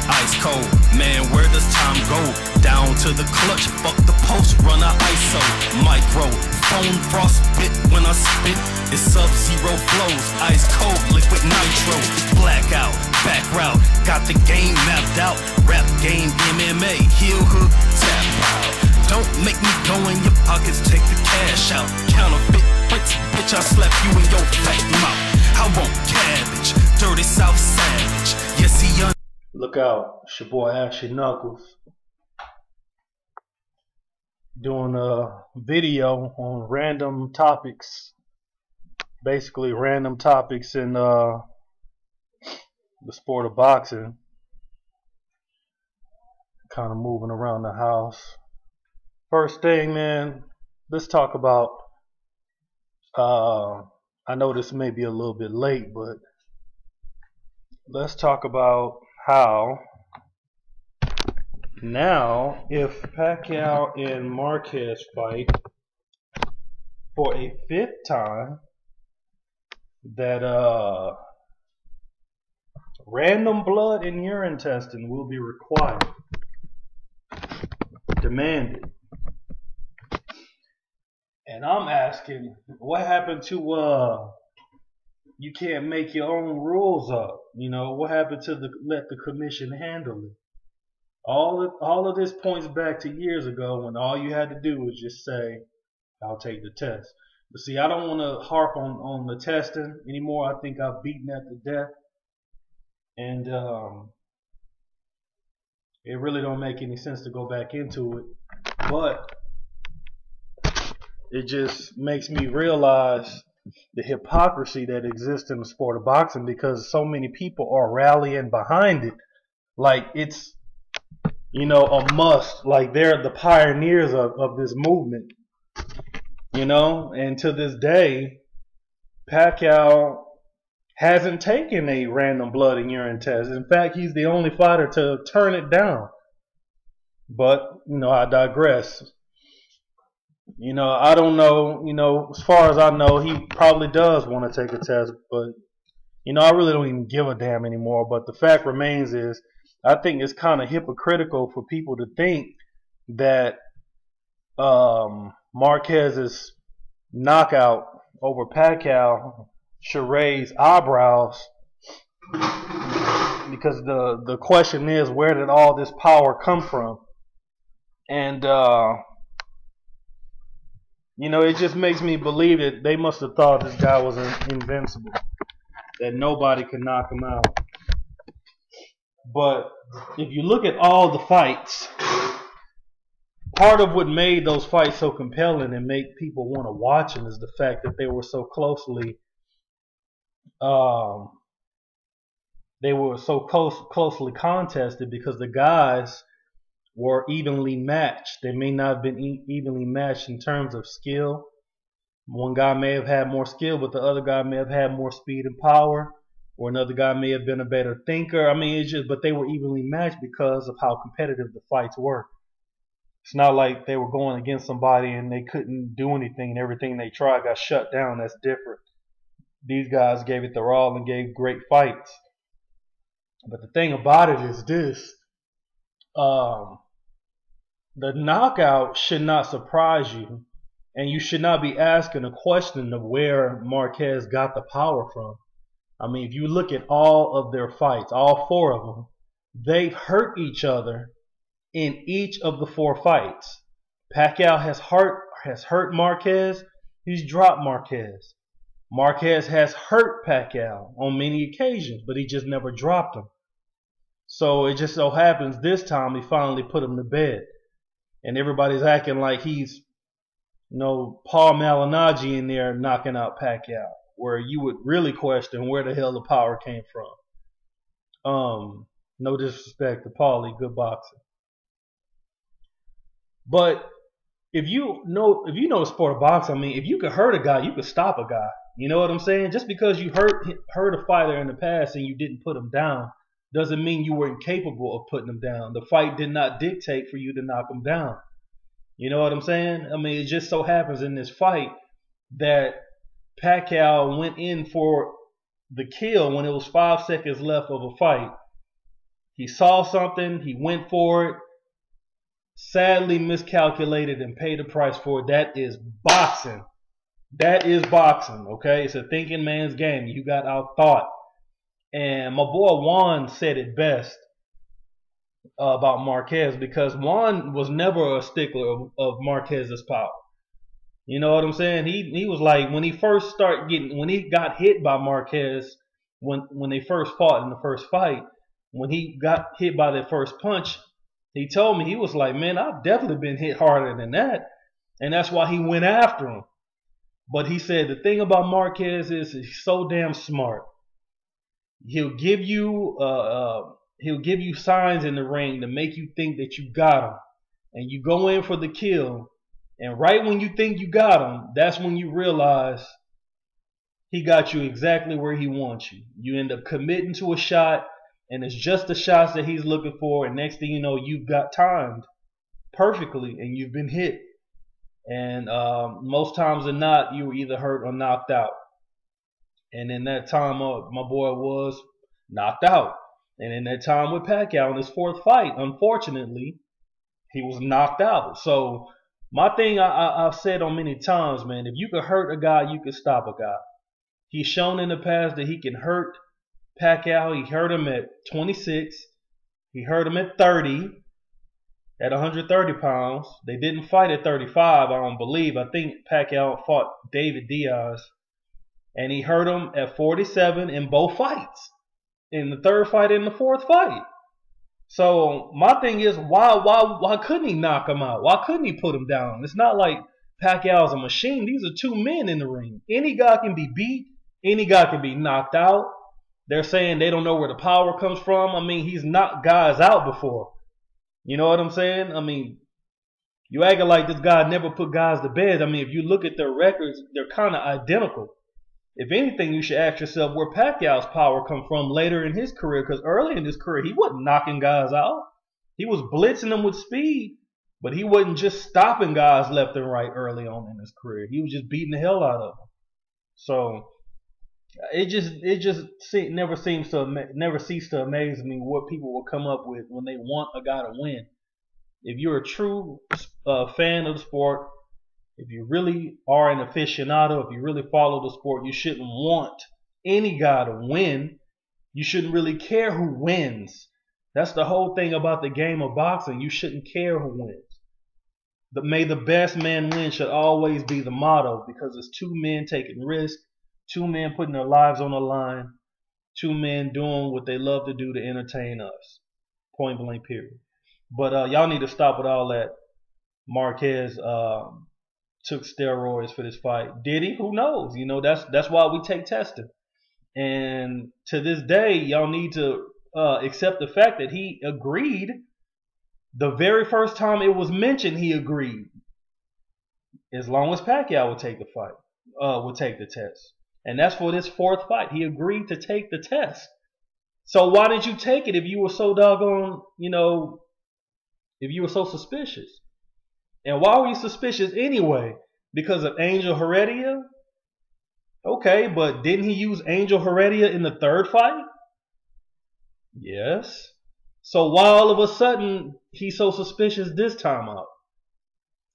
Ice cold, man, where does time go? Down to the clutch, fuck the post, run a ISO. Micro, phone frostbit when I spit. It's sub-zero flows, ice cold, liquid nitro. Blackout, back route, got the game mapped out. Rap game, MMA, heel hook, tap out. Don't make me go in your pockets, take the cash out. Counterfeit bricks, bitch, I slap you in your fat mouth. I want cabbage, dirty South savage. Yes, he Look out, it's your boy Ashy Knuckles doing a video on random topics, basically random topics in the sport of boxing. Kind of moving around the house. First thing, man, let's talk about I know this may be a little bit late, but let's talk about how now if Pacquiao and Marquez fight for a 5th time, that random blood and urine testing will be required, demanded. And I'm asking, what happened to you can't make your own rules up? You know, what happened to let the commission handle it? All of this points back to years ago when all you had to do was just say, I'll take the test. But see, I don't want to harp on the testing anymore. I think I've beaten that to death. And it really don't make any sense to go back into it. But it just makes me realize the hypocrisy that exists in the sport of boxing, because so many people are rallying behind it like it's, you know, a must, like they're the pioneers of this movement, you know. And to this day, Pacquiao hasn't taken a random blood and urine test. In fact, he's the only fighter to turn it down. But, you know, I digress. You know, I don't know, you know, as far as I know, he probably does want to take a test, but, you know, I really don't even give a damn anymore. But the fact remains is, I think it's kind of hypocritical for people to think that Marquez's knockout over Pacquiao should raise eyebrows, because the question is, where did all this power come from? And you know, it just makes me believe that they must have thought this guy was invincible, that nobody could knock him out. But if you look at all the fights, part of what made those fights so compelling and make people want to watch them is the fact that they were so closely closely contested, because the guys were evenly matched. They may not have been evenly matched in terms of skill. One guy may have had more skill, but the other guy may have had more speed and power, or another guy may have been a better thinker. I mean, it's just, but they were evenly matched because of how competitive the fights were. It's not like they were going against somebody and they couldn't do anything and everything they tried got shut down. That's different. These guys gave it their all and gave great fights. But the thing about it is this. The knockout should not surprise you, and you should not be asking a question of where Marquez got the power from. I mean, if you look at all of their fights, all 4 of them, they've hurt each other in each of the 4 fights. Pacquiao has hurt Marquez. He's dropped Marquez. Marquez has hurt Pacquiao on many occasions, but he just never dropped him. So it just so happens this time he finally put him to bed. And everybody's acting like he's, you know, Paul Malignaggi in there knocking out Pacquiao, where you would really question where the hell the power came from. No disrespect to Paulie, good boxer. But if you know the sport of boxing, I mean, if you could hurt a guy, you could stop a guy. You know what I'm saying? Just because you hurt a fighter in the past and you didn't put him down doesn't mean you were incapable of putting him down. The fight did not dictate for you to knock him down. You know what I'm saying? I mean, it just so happens in this fight that Pacquiao went in for the kill when it was 5 seconds left of a fight. He saw something, he went for it, sadly miscalculated and paid the price for it. That is boxing. That is boxing, okay? It's a thinking man's game. You got outthought. And my boy Juan said it best about Marquez, because Juan was never a stickler of Marquez's power. You know what I'm saying? He was like, when he first when he got hit by Marquez, when they first fought in the first fight, when he got hit by that first punch, he told me, he was like, man, I've definitely been hit harder than that. And that's why he went after him. But he said the thing about Marquez is he's so damn smart. He'll give you signs in the ring to make you think that you got him, and you go in for the kill. And right when you think you got him, that's when you realize he got you exactly where he wants you. You end up committing to a shot, and it's just the shots that he's looking for. And next thing you know, you've got timed perfectly, and you've been hit. And most times than not, you were either hurt or knocked out. And in that time, my boy was knocked out. And in that time with Pacquiao in his fourth fight, unfortunately, he was knocked out. So my thing I've said on many times, man, if you could hurt a guy, you could stop a guy. He's shown in the past that he can hurt Pacquiao. He hurt him at 26. He hurt him at 30. At 130 pounds. They didn't fight at 35, I don't believe. I think Pacquiao fought David Diaz. And he hurt him at 47 in both fights. In the third fight and the fourth fight. So my thing is, why couldn't he knock him out? Why couldn't he put him down? It's not like Pacquiao's a machine. These are two men in the ring. Any guy can be beat. Any guy can be knocked out. They're saying they don't know where the power comes from. I mean, he's knocked guys out before. You know what I'm saying? I mean, you acting like this guy never put guys to bed. I mean, if you look at their records, they're kind of identical. If anything, you should ask yourself where Pacquiao's power come from later in his career, because early in his career, he wasn't knocking guys out. He was blitzing them with speed, but he wasn't just stopping guys left and right early on in his career. He was just beating the hell out of them. So it just never ceased to amaze me what people will come up with when they want a guy to win. If you're a true fan of the sport, if you really are an aficionado, if you really follow the sport, you shouldn't want any guy to win. You shouldn't really care who wins. That's the whole thing about the game of boxing. You shouldn't care who wins. But may the best man win should always be the motto, because it's two men taking risks. Two men putting their lives on the line. Two men doing what they love to do to entertain us. Point blank, period. But y'all need to stop with all that. Marquez took steroids for this fight. Did he? Who knows? You know, that's why we take testing. And to this day, y'all need to accept the fact that he agreed. The very first time it was mentioned, he agreed. As long as Pacquiao would take the fight, would take the test. And that's for this fourth fight. He agreed to take the test. So why didn't you take it if you were so doggone, if you were so suspicious? And why were you suspicious anyway? Because of Angel Heredia? Okay, but didn't he use Angel Heredia in the third fight? Yes. So why all of a sudden he's so suspicious this time out?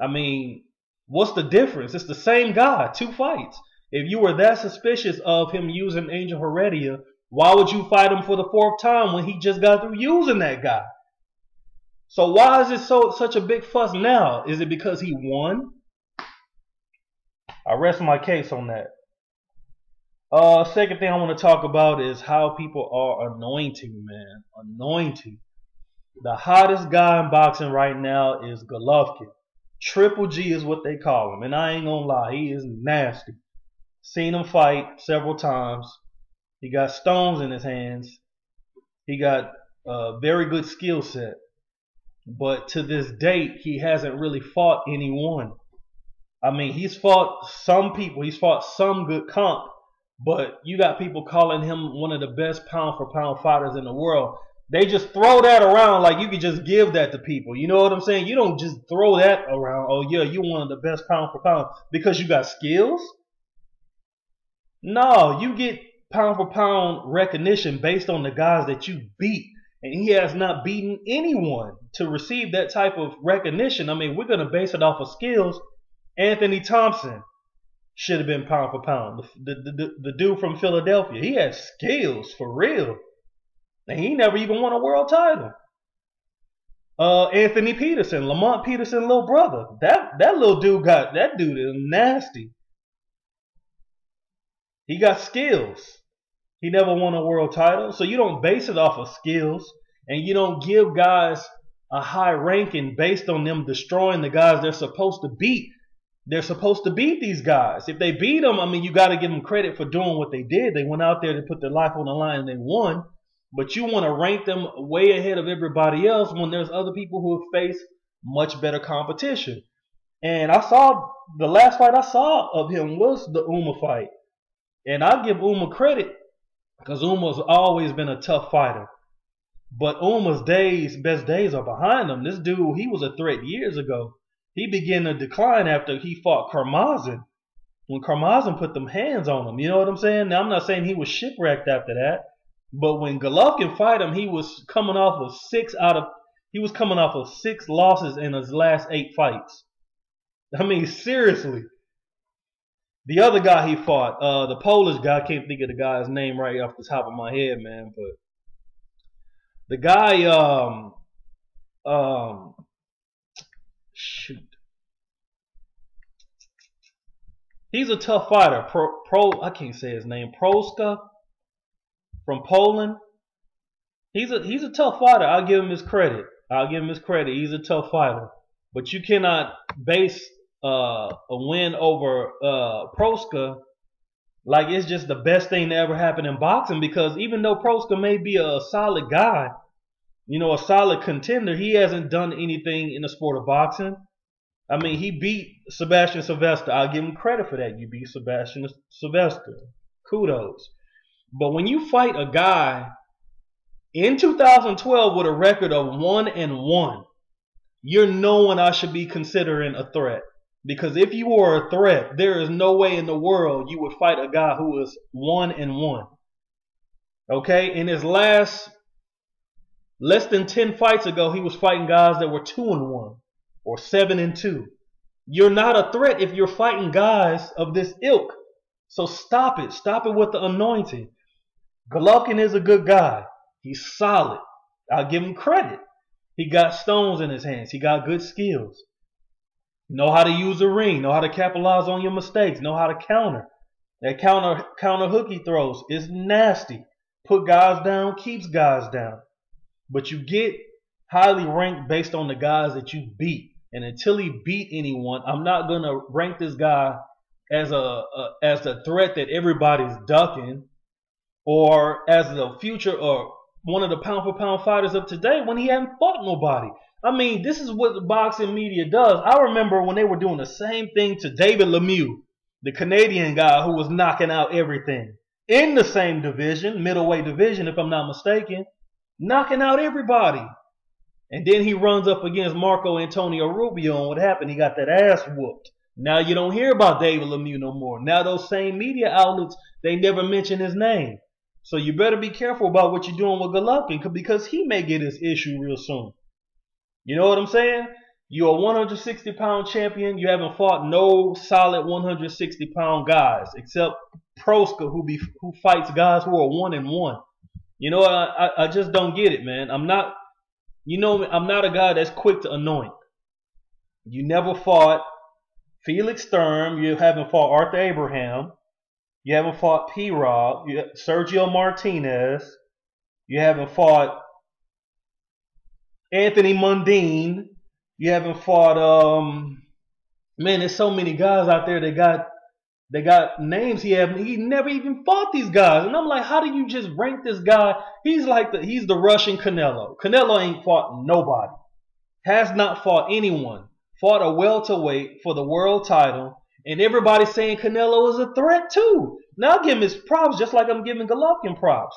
I mean, what's the difference? It's the same guy, two fights. If you were that suspicious of him using Angel Heredia, why would you fight him for the fourth time when he just got through using that guy? So why is it such a big fuss now? Is it because he won? I rest my case on that. Second thing I want to talk about is how people are anointing, man. Anointing. The hottest guy in boxing right now is Golovkin. Triple G is what they call him. And I ain't gonna lie, he is nasty. Seen him fight several times. He got stones in his hands. He got a very good skill set. But to this date, he hasn't really fought anyone. I mean, he's fought some people. He's fought some good comp. But you got people calling him one of the best pound-for-pound fighters in the world. They just throw that around like you could just give that to people. You know what I'm saying? You don't just throw that around. Oh, yeah, you're one of the best pound-for-pound because you got skills? No, you get pound-for-pound recognition based on the guys that you beat. And he has not beaten anyone to receive that type of recognition. I mean, we're going to base it off of skills. Anthony Thompson should have been pound for pound. The dude from Philadelphia, he had skills for real. And he never even won a world title. Anthony Peterson, Lamont Peterson's little brother. That little dude that dude is nasty. He got skills. He never won a world title. So you don't base it off of skills, and you don't give guys a high ranking based on them destroying the guys they're supposed to beat. They're supposed to beat these guys. If they beat them, I mean, you got to give them credit for doing what they did. They went out there to put their life on the line and they won. But you want to rank them way ahead of everybody else when there's other people who have faced much better competition. And I saw the last fight I saw of him was the Uma fight. And I give Uma credit because Uma's always been a tough fighter. But Uma's best days are behind him. This dude, he was a threat years ago. He began to decline after he fought Karmazin. When Karmazin put them hands on him, you know what I'm saying? Now, I'm not saying he was shipwrecked after that. But when Golovkin fight him, he was coming off of 6 losses in his last 8 fights. I mean, seriously. The other guy he fought, the Polish guy, I can't think of the guy's name right off the top of my head, man. But the guy, shoot, he's a tough fighter. I can't say his name. Proska. From Poland, he's a tough fighter. I'll give him his credit. He's a tough fighter. But you cannot base a win over Proska like it's just the best thing to ever happen in boxing, because even though Proska may be a solid guy, you know, a solid contender, he hasn't done anything in the sport of boxing. I mean, he beat Sebastian Sylvester. I'll give him credit for that. You beat Sebastian Sylvester. Kudos. But when you fight a guy in 2012 with a record of 1-1, you're no one I should be considering a threat. Because if you were a threat, there is no way in the world you would fight a guy who is 1-1. Okay? In his less than 10 fights ago, he was fighting guys that were 2-1 or 7-2. You're not a threat if you're fighting guys of this ilk. So stop it. Stop it with the anointing. Golovkin is a good guy. He's solid. I'll give him credit. He got stones in his hands. He got good skills. Know how to use a ring. Know how to capitalize on your mistakes. Know how to counter. That counter hook he throws is nasty. Put guys down, keeps guys down. But you get highly ranked based on the guys that you beat. And until he beat anyone, I'm not going to rank this guy as a threat that everybody's ducking, or as the future or one of the pound for pound fighters of today when he hadn't fought nobody. I mean, this is what the boxing media does. I remember when they were doing the same thing to David Lemieux, the Canadian guy who was knocking out everything in the same division, middleweight division, if I'm not mistaken, knocking out everybody. And then he runs up against Marco Antonio Rubio, and what happened? He got that ass whooped. Now you don't hear about David Lemieux no more. Now those same media outlets, they never mention his name. So you better be careful about what you're doing with Golovkin, because he may get his issue real soon. You know what I'm saying? You're a 160-pound champion. You haven't fought no solid 160-pound guys except Proska, who fights guys who are 1-1. You know, I just don't get it, man. I'm not a guy that's quick to anoint. You never fought Felix Sturm. You haven't fought Arthur Abraham. You haven't fought P-Rob. Sergio Martinez. You haven't fought Anthony Mundine. You haven't fought man, there's so many guys out there that got names he never even fought these guys. And I'm like, how do you just rank this guy? He's the Russian Canelo. Canelo ain't fought nobody. Has not fought anyone. Fought a welterweight for the world title. And everybody's saying Canelo is a threat too. Now I give him his props just like I'm giving Golovkin props.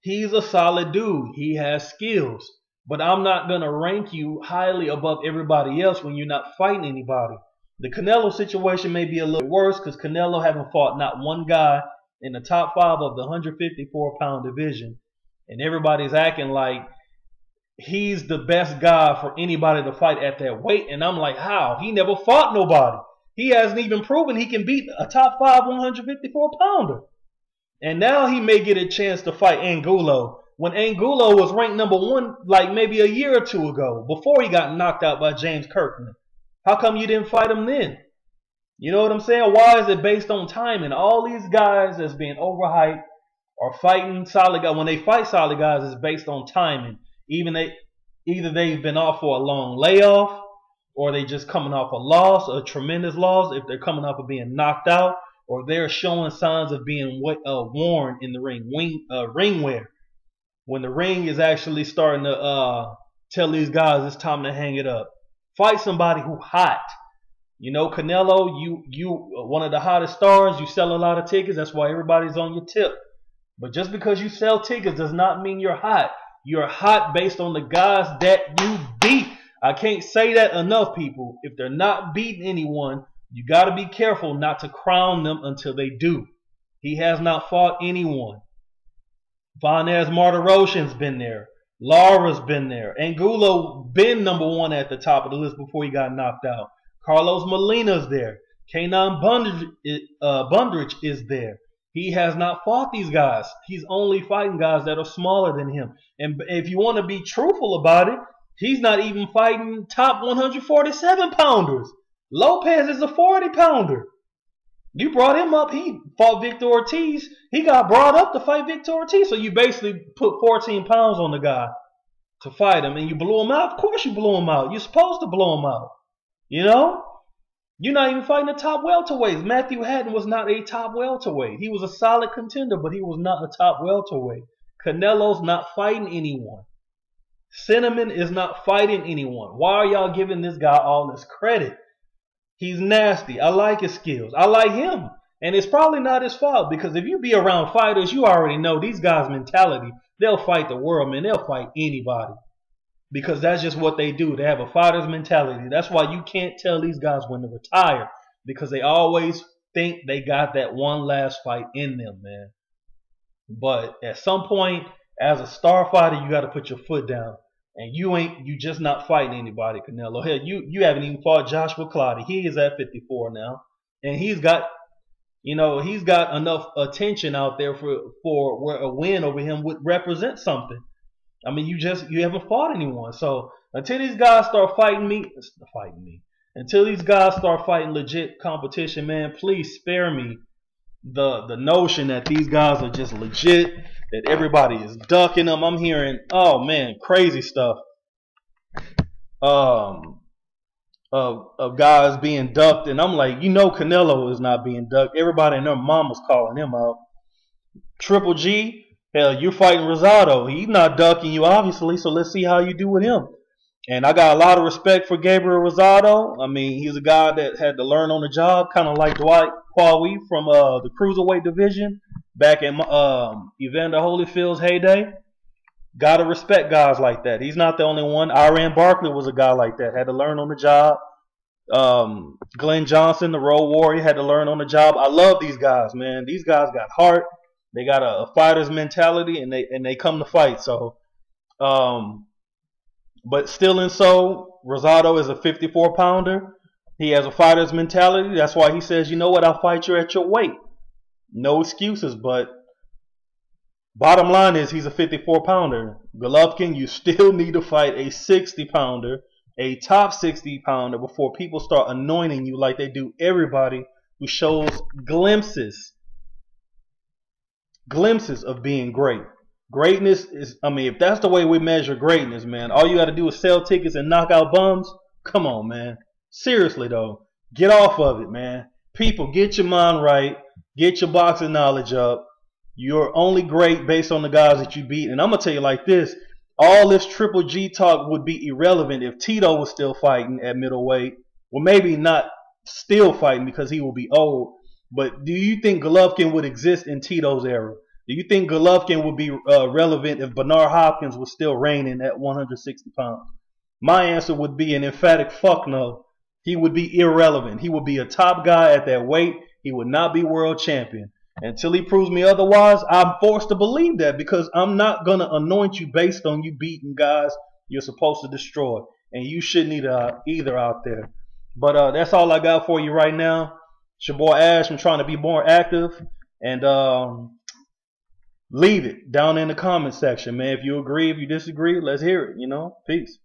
He's a solid dude. He has skills. But I'm not going to rank you highly above everybody else when you're not fighting anybody. The Canelo situation may be a little worse because Canelo haven't fought not one guy in the top 5 of the 154-pound division. And everybody's acting like he's the best guy for anybody to fight at that weight. And I'm like, how? He never fought nobody. He hasn't even proven he can beat a top 5 154 pounder. And now he may get a chance to fight Angulo, when Angulo was ranked #1 like maybe a year or two ago, before he got knocked out by James Kirkman. How come you didn't fight him then? You know what I'm saying? Why is it based on timing? All these guys that's being overhyped are fighting solid guys. When they fight solid guys, it's based on timing. Either they've been off for a long layoff, or they just coming off a loss, a tremendous loss, if they're coming off of being knocked out, or they're showing signs of being worn in the ring, ring wear. When the ring is actually starting to tell these guys it's time to hang it up. Fight somebody who hot. You know, Canelo, you one of the hottest stars. You sell a lot of tickets. That's why everybody's on your tip. But just because you sell tickets does not mean you're hot. You're hot based on the guys that you beat. I can't say that enough, people. If they're not beating anyone, you got to be careful not to crown them until they do. He has not fought anyone. Vanez Martirosyan's been there. Lara's been there. Angulo been #1 at the top of the list before he got knocked out. Carlos Molina's there. Kenan Bundrich is there. He has not fought these guys. He's only fighting guys that are smaller than him. And if you want to be truthful about it, he's not even fighting top 147 pounders. Lopez is a 40 pounder. You brought him up. He fought Victor Ortiz. He got brought up to fight Victor Ortiz. So you basically put 14 pounds on the guy to fight him, and you blew him out. Of course you blew him out. You're supposed to blow him out. You know? You're not even fighting the top welterweights. Matthew Hatton was not a top welterweight. He was a solid contender, but he was not a top welterweight. Canelo's not fighting anyone. Cinnamon is not fighting anyone. Why are y'all giving this guy all this credit? He's nasty. I like his skills. I like him. And it's probably not his fault, because if you be around fighters, you already know these guys' mentality. They'll fight the world, man. They'll fight anybody. Because that's just what they do. They have a fighter's mentality. That's why you can't tell these guys when to retire, because they always think they got that one last fight in them, man. But at some point, as a star fighter, you got to put your foot down. And you just not fighting anybody, Canelo. Hell, you haven't even fought Joshua Clottey. He is at 54 now. And he's got enough attention out there for where a win over him would represent something. I mean, you haven't fought anyone. So until these guys start until these guys start fighting legit competition, man, please spare me the notion that these guys are just legit, that everybody is ducking them. I'm hearing, oh man, crazy stuff of guys being ducked, and I'm like, Canelo is not being ducked. Everybody and their mama's calling him out. Triple G, hell, you're fighting Rosado. He's not ducking you, obviously, so let's see how you do with him. And I got a lot of respect for Gabriel Rosado. I mean, he's a guy that had to learn on the job, kind of like Dwight Quawi from the cruiserweight division back in Evander Holyfield's heyday. Gotta respect guys like that. He's not the only one. Iran Barkley was a guy like that. Had to learn on the job. Glenn Johnson, the Road Warrior, had to learn on the job. I love these guys, man. These guys got heart. They got a fighter's mentality, and they come to fight. So, but still in so, Rosado is a 54 pounder. He has a fighter's mentality. That's why he says, you know what, I'll fight you at your weight. No excuses, but bottom line is he's a 54 pounder. Golovkin, you still need to fight a 60 pounder, a top 60 pounder, before people start anointing you like they do everybody who shows glimpses of being great. Greatness is, I mean, if that's the way we measure greatness, man, all you got to do is sell tickets and knock out bums. Come on, man. Seriously, though. Get off of it, man. People, get your mind right. Get your boxing knowledge up. You're only great based on the guys that you beat. And I'm going to tell you like this. All this Triple G talk would be irrelevant if Tito was still fighting at middleweight. Well, maybe not still fighting because he will be old. But do you think Golovkin would exist in Tito's era? Do you think Golovkin would be relevant if Bernard Hopkins was still reigning at 160 pounds? My answer would be an emphatic fuck no. He would be irrelevant. He would be a top guy at that weight. He would not be world champion. Until he proves me otherwise, I'm forced to believe that, because I'm not going to anoint you based on you beating guys You're supposed to destroy, and you shouldn't either out there. But that's all I got for you right now. It's your boy Ash. I'm trying to be more active, and leave it down in the comment section, man. If you agree, if you disagree, let's hear it. Peace.